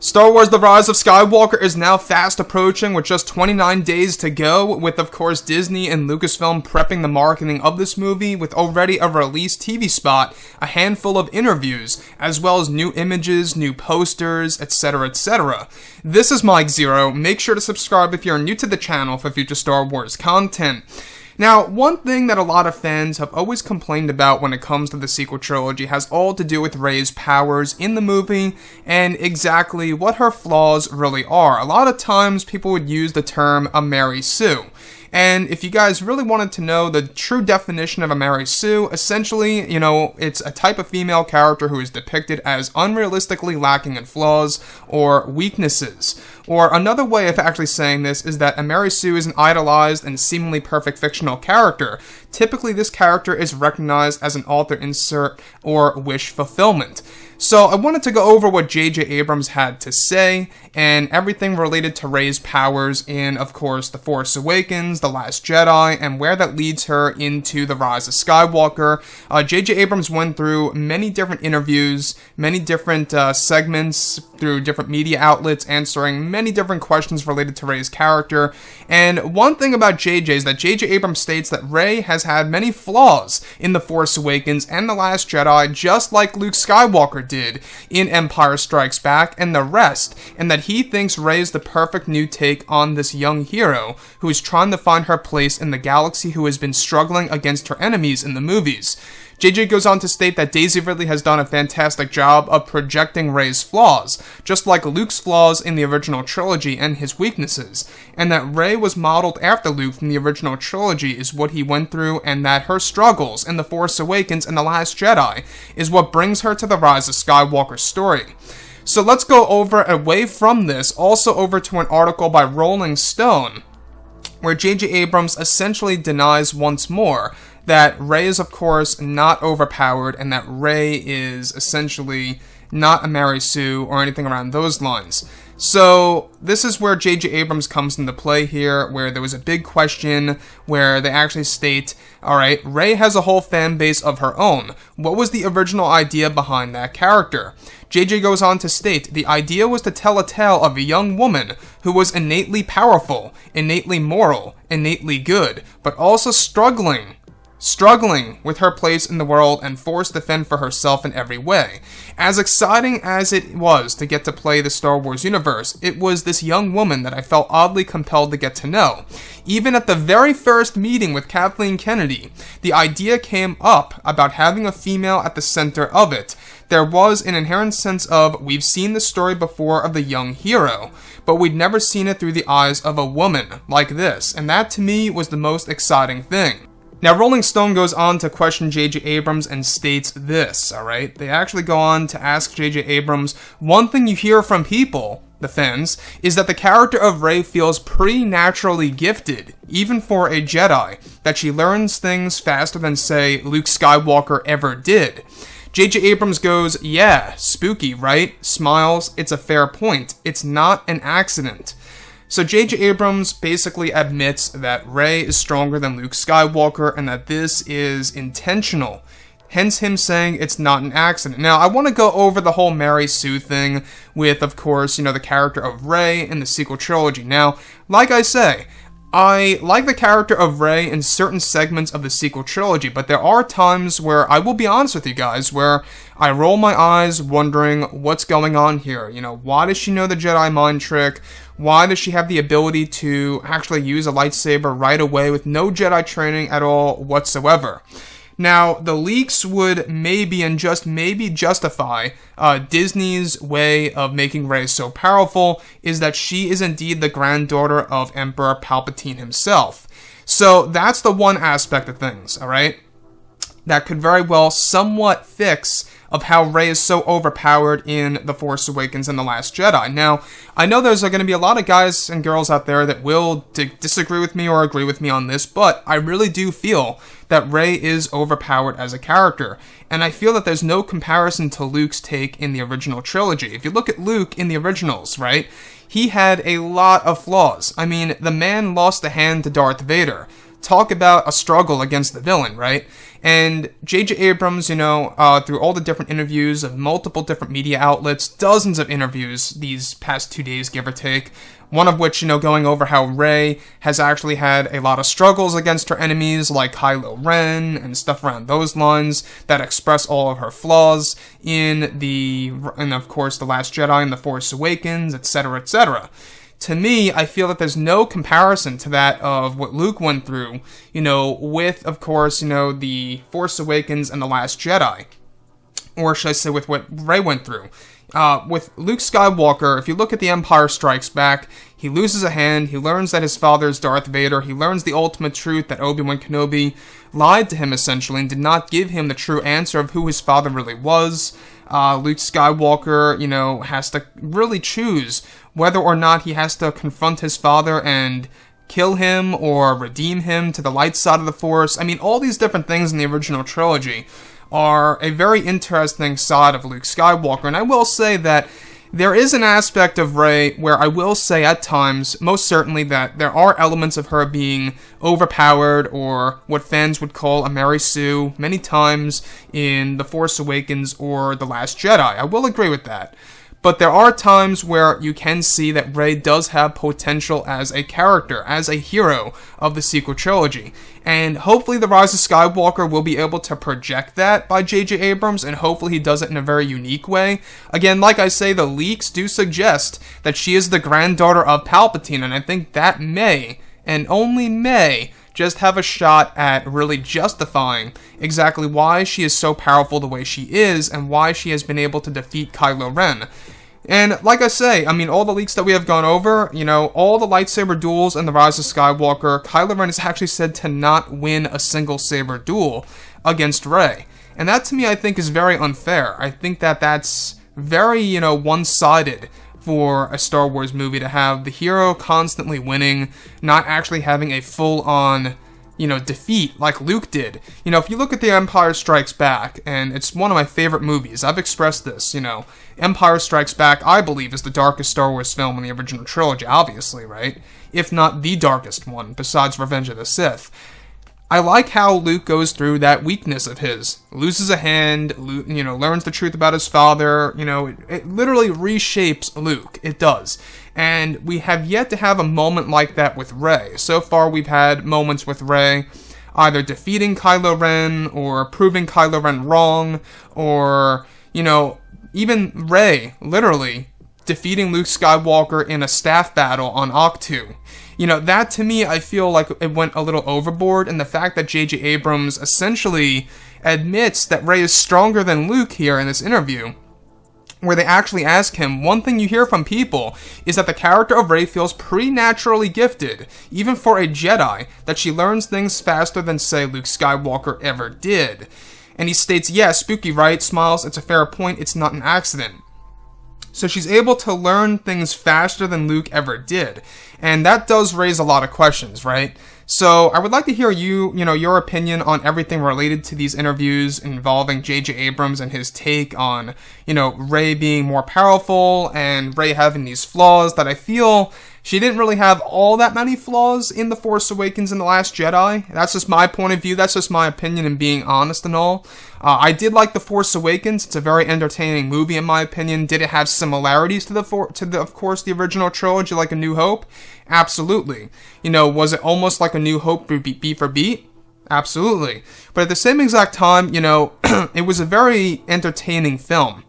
Star Wars The Rise of Skywalker is now fast approaching with just 29 days to go, with of course Disney and Lucasfilm prepping the marketing of this movie with already a released TV spot, a handful of interviews, as well as new images, new posters, etc, etc. This is Mike Zero. Make sure to subscribe if you're new to the channel for future Star Wars content. Now, one thing that a lot of fans have always complained about when it comes to the sequel trilogy has all to do with Rey's powers in the movie and exactly what her flaws really are. A lot of times people would use the term a Mary Sue. And if you guys really wanted to know the true definition of a Mary Sue, essentially, it's a type of female character who is depicted as unrealistically lacking in flaws or weaknesses. Or another way of actually saying this is that a Mary Sue is an idolized and seemingly perfect fictional character. Typically, this character is recognized as an author insert or wish fulfillment. So I wanted to go over what J.J. Abrams had to say, and everything related to Rey's powers in, of course, The Force Awakens, The Last Jedi, and where that leads her into The Rise of Skywalker. J.J. Abrams went through many different interviews, many different segments through different media outlets, answering many different questions related to Rey's character. And one thing about J.J. is that J.J. Abrams states that Rey has had many flaws in The Force Awakens and The Last Jedi, just like Luke Skywalker did in Empire Strikes Back and the rest, and that he thinks Rey is the perfect new take on this young hero who is trying to find her place in the galaxy, who has been struggling against her enemies in the movies. JJ goes on to state that Daisy Ridley has done a fantastic job of projecting Rey's flaws, just like Luke's flaws in the original trilogy and his weaknesses, and that Rey was modeled after Luke from the original trilogy is what he went through, and that her struggles in The Force Awakens and The Last Jedi is what brings her to the Rise of Skywalker story. So let's go over, away from this, also over to an article by Rolling Stone, where J.J. Abrams essentially denies once more that Rey is, of course, not overpowered, and that Rey is essentially not a Mary Sue or anything around those lines. So this is where J.J. Abrams comes into play here, where there was a big question where they actually state, alright, Rey has a whole fan base of her own. What was the original idea behind that character? JJ goes on to state, the idea was to tell a tale of a young woman who was innately powerful, innately moral, innately good, but also struggling with her place in the world and forced to fend for herself in every way. As exciting as it was to get to play the Star Wars universe, it was this young woman that I felt oddly compelled to get to know. Even at the very first meeting with Kathleen Kennedy, the idea came up about having a female at the center of it. There was an inherent sense of, we've seen the story before of the young hero, but we'd never seen it through the eyes of a woman like this, and that to me was the most exciting thing. Now, Rolling Stone goes on to question J.J. Abrams and states this, alright? They actually go on to ask J.J. Abrams, one thing you hear from people, the fans, is that the character of Rey feels preternaturally gifted, even for a Jedi, that she learns things faster than, say, Luke Skywalker ever did. J.J. Abrams goes, yeah, spooky, right? Smiles, it's a fair point. It's not an accident. So J.J. Abrams basically admits that Rey is stronger than Luke Skywalker and that this is intentional. Hence him saying it's not an accident. Now, I want to go over the whole Mary Sue thing with, of course, the character of Rey in the sequel trilogy. Now, like I say, I like the character of Rey in certain segments of the sequel trilogy, but there are times where, I will be honest with you guys, where I roll my eyes wondering what's going on here. Why does she know the Jedi mind trick? Why does she have the ability to actually use a lightsaber right away with no Jedi training at all whatsoever? Now, the leaks would maybe and just maybe justify Disney's way of making Rey so powerful is that she is indeed the granddaughter of Emperor Palpatine himself. So that's the one aspect of things, alright? That could very well somewhat fix of how Rey is so overpowered in The Force Awakens and The Last Jedi. Now, I know there's going to be a lot of guys and girls out there that will disagree with me or agree with me on this, but I really do feel that Rey is overpowered as a character, and I feel that there's no comparison to Luke's take in the original trilogy. If you look at Luke in the originals, right, he had a lot of flaws. I mean, the man lost a hand to Darth Vader. talk about a struggle against the villain, right? And J.J. Abrams, you know, through all the different interviews of multiple different media outlets, dozens of interviews these past 2 days, give or take, one of which, you know, going over how Rey has actually had a lot of struggles against her enemies, like Kylo Ren and stuff around those lines, that express all of her flaws and of course, The Last Jedi and The Force Awakens, etc., etc. To me, I feel that there's no comparison to that of what Luke went through, you know, with, of course, you know, The Force Awakens and The Last Jedi. Or should I say with what Rey went through. With Luke Skywalker, if you look at The Empire Strikes Back, he loses a hand, he learns that his father is Darth Vader, he learns the ultimate truth that Obi-Wan Kenobi lied to him, essentially, and did not give him the true answer of who his father really was. Luke Skywalker, you know, has to really choose whether or not he has to confront his father and kill him or redeem him to the light side of the Force. I mean, all these different things in the original trilogy are a very interesting side of Luke Skywalker, and I will say that there is an aspect of Rey where I will say at times, most certainly, that there are elements of her being overpowered, or what fans would call a Mary Sue, many times in The Force Awakens or The Last Jedi. I will agree with that. But there are times where you can see that Rey does have potential as a character, as a hero of the sequel trilogy. And hopefully The Rise of Skywalker will be able to project that by J.J. Abrams, and hopefully he does it in a very unique way. Again, like I say, the leaks do suggest that she is the granddaughter of Palpatine, and I think that may, and only may, just have a shot at really justifying exactly why she is so powerful the way she is, and why she has been able to defeat Kylo Ren. And like I say, I mean, all the leaks that we have gone over, you know, all the lightsaber duels in The Rise of Skywalker, Kylo Ren is actually said to not win a single saber duel against Rey. And that, to me, I think is very unfair. I think that that's very, you know, one-sided for a Star Wars movie, to have the hero constantly winning, not actually having a full-on, you know, defeat like Luke did. You know, if you look at The Empire Strikes Back, and it's one of my favorite movies, I've expressed this, you know, Empire Strikes Back, I believe, is the darkest Star Wars film in the original trilogy, obviously, right? If not the darkest one, besides Revenge of the Sith. I like how Luke goes through that weakness of his. Loses a hand, you know, learns the truth about his father, you know, it literally reshapes Luke. It does. And we have yet to have a moment like that with Rey. So far, we've had moments with Rey either defeating Kylo Ren, or proving Kylo Ren wrong, or, you know, even Rey, literally, defeating Luke Skywalker in a staff battle on Ahch-To. You know, that to me, I feel like it went a little overboard, and the fact that J.J. Abrams essentially admits that Rey is stronger than Luke here in this interview, where they actually ask him, one thing you hear from people is that the character of Rey feels preternaturally gifted, even for a Jedi, that she learns things faster than, say, Luke Skywalker ever did. And he states, yeah, spooky, right? Smiles, it's a fair point, it's not an accident. So she's able to learn things faster than Luke ever did. And that does raise a lot of questions, right? So I would like to hear your opinion on everything related to these interviews involving J.J. Abrams and his take on, Rey being more powerful and Rey having these flaws that I feel she didn't really have all that many flaws in The Force Awakens and The Last Jedi. That's just my point of view. That's just my opinion and being honest and all. I did like The Force Awakens. It's a very entertaining movie in my opinion. Did it have similarities to of course, the original trilogy like A New Hope? Absolutely. Was it almost like A New Hope beat for beat? Absolutely. But at the same exact time, it was a very entertaining film.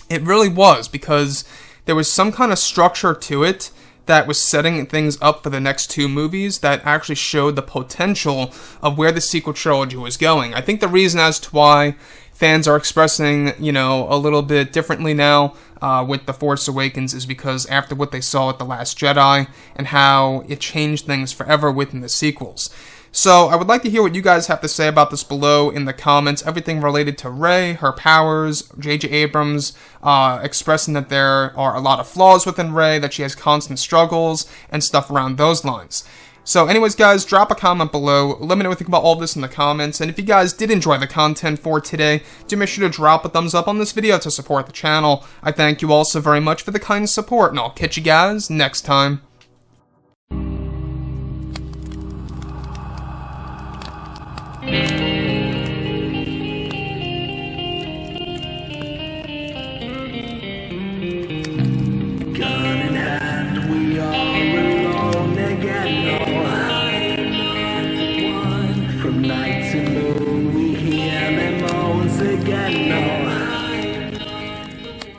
It really was, because there was some kind of structure to it that was setting things up for the next two movies that actually showed the potential of where the sequel trilogy was going. I think the reason as to why fans are expressing, a little bit differently now with The Force Awakens is because after what they saw with The Last Jedi and how it changed things forever within the sequels. So I would like to hear what you guys have to say about this below in the comments. Everything related to Rey, her powers, J.J. Abrams expressing that there are a lot of flaws within Rey, that she has constant struggles, and stuff around those lines. So anyways, guys, drop a comment below. Let me know what you think about all this in the comments. And if you guys did enjoy the content for today, do make sure to drop a thumbs up on this video to support the channel. I thank you all so very much for the kind support, and I'll catch you guys next time. Gun in hand, we are alone again. No hiding. From night to moon, we hear them moans again.